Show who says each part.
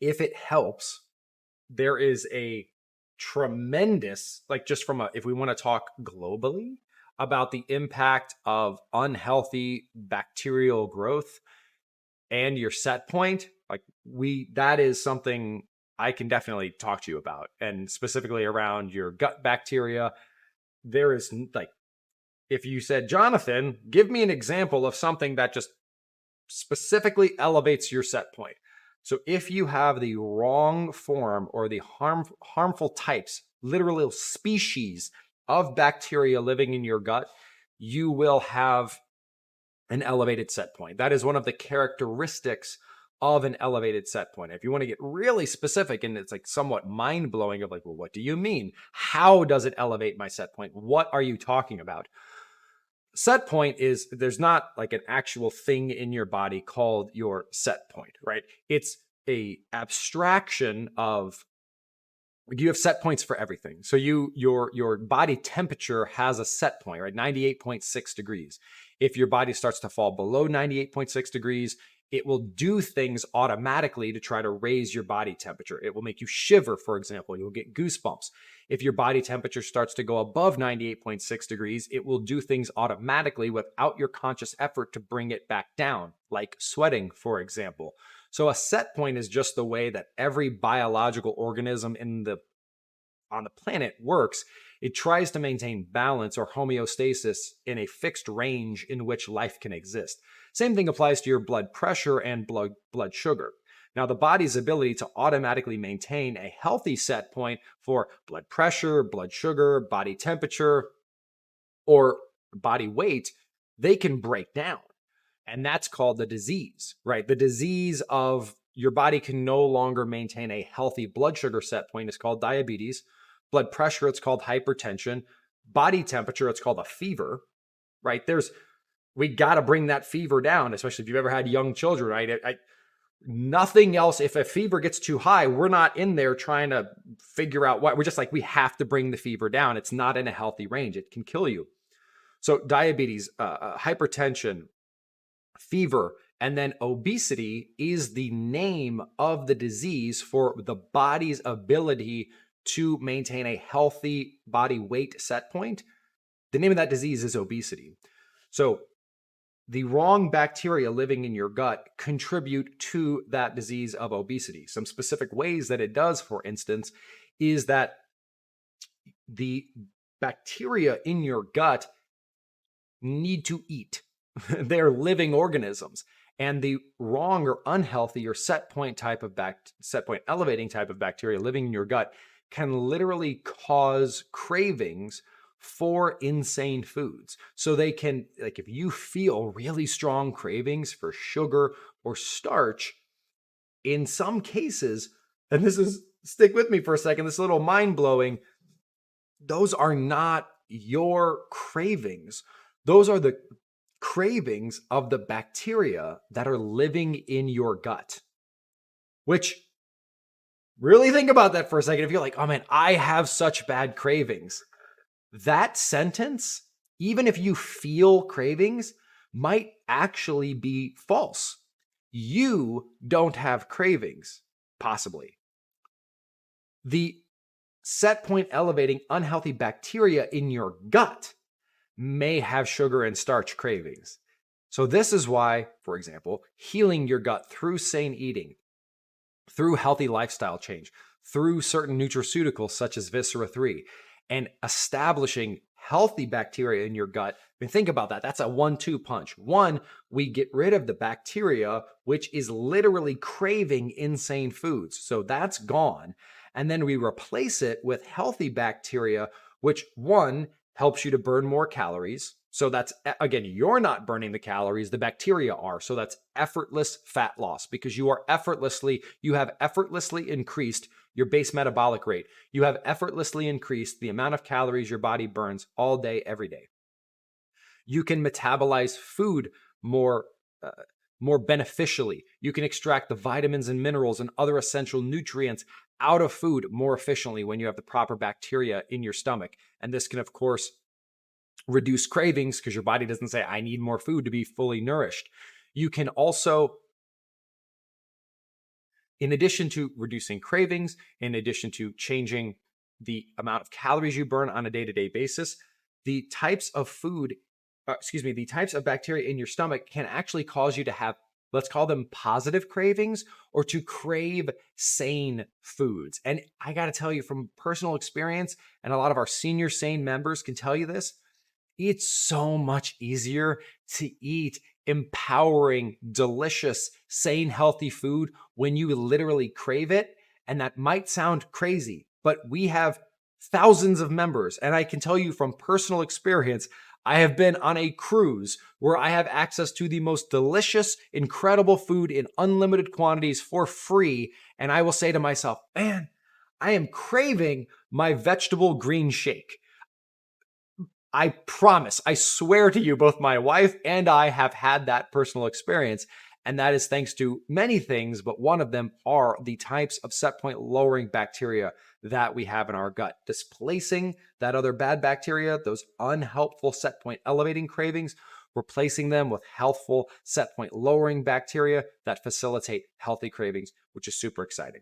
Speaker 1: if it helps, there is a tremendous, like just from a, if we want to talk globally about the impact of unhealthy bacterial growth and your set point, like that is something I can definitely talk to you about. And specifically around your gut bacteria, there is like, if you said, Jonathan, give me an example of something that just specifically elevates your set point. So if you have the wrong form or the harmful types, literal species of bacteria living in your gut, you will have an elevated set point. That is one of the characteristics of an elevated set point. If you want to get really specific, and it's like somewhat mind-blowing of like, well, what do you mean? How does it elevate my set point? What are you talking about? Set point is, there's not like an actual thing in your body called your set point, right? It's a abstraction of, you have set points for everything. So your body temperature has a set point, right? 98.6 degrees. If your body starts to fall below 98.6 degrees, it will do things automatically to try to raise your body temperature. It will make you shiver, for example. You'll get goosebumps. If your body temperature starts to go above 98.6 degrees, it will do things automatically without your conscious effort to bring it back down, like sweating, for example. So a set point is just the way that every biological organism on the planet works. It tries to maintain balance or homeostasis in a fixed range in which life can exist. Same thing applies to your blood pressure and blood sugar. Now, the body's ability to automatically maintain a healthy set point for blood pressure, blood sugar, body temperature, or body weight, they can break down. And that's called the disease, right? The disease of your body can no longer maintain a healthy blood sugar set point is called diabetes. Blood pressure, it's called hypertension. Body temperature, it's called a fever, right? We got to bring that fever down, especially if you've ever had young children, right? Nothing else. If a fever gets too high, we're not in there trying to figure out what. We're just like, we have to bring the fever down. It's not in a healthy range. It can kill you. So diabetes, hypertension, fever, and then obesity is the name of the disease for the body's ability to maintain a healthy body weight set point. The name of that disease is obesity. So the wrong bacteria living in your gut contribute to that disease of obesity. Some specific ways that it does, for instance, is that the bacteria in your gut need to eat. They're living organisms. And the wrong or unhealthy or set point elevating type of bacteria living in your gut can literally cause cravings for insane foods. So they can, like, if you feel really strong cravings for sugar or starch, in some cases, and stick with me for a second, this is a little mind-blowing, those are not your cravings. Those are the cravings of the bacteria that are living in your gut. Which, really think about that for a second. If you're like, oh man, I have such bad cravings, that sentence, even if you feel cravings, might actually be false. You don't have cravings, possibly. The set point elevating unhealthy bacteria in your gut may have sugar and starch cravings. So this is why, for example, healing your gut through sane eating, through healthy lifestyle change, through certain nutraceuticals such as Viscera 3, and establishing healthy bacteria in your gut. I mean, think about that. That's a 1-2 punch. One, we get rid of the bacteria, which is literally craving insane foods. So that's gone. And then we replace it with healthy bacteria, which one, helps you to burn more calories. So that's, again, you're not burning the calories, the bacteria are. So that's effortless fat loss, because you have effortlessly increased your base metabolic rate. You have effortlessly increased the amount of calories your body burns all day, every day. You can metabolize food more beneficially. You can extract the vitamins and minerals and other essential nutrients out of food more efficiently when you have the proper bacteria in your stomach. And this can, of course, reduce cravings because your body doesn't say, I need more food to be fully nourished. You can also in addition to reducing cravings, in addition to changing the amount of calories you burn on a day-to-day basis, the types of food, the types of bacteria in your stomach can actually cause you to have, let's call them positive cravings, or to crave SANE foods. And I got to tell you from personal experience, and a lot of our senior SANE members can tell you this, it's so much easier to eat empowering, delicious, sane, healthy food when you literally crave it. And that might sound crazy, but we have thousands of members. And I can tell you from personal experience, I have been on a cruise where I have access to the most delicious, incredible food in unlimited quantities for free. And I will say to myself, man, I am craving my vegetable green shake. I promise, I swear to you, both my wife and I have had that personal experience. And that is thanks to many things, but one of them are the types of SetPoint lowering bacteria that we have in our gut, displacing that other bad bacteria, those unhelpful SetPoint elevating cravings, replacing them with healthful SetPoint lowering bacteria that facilitate healthy cravings, which is super exciting.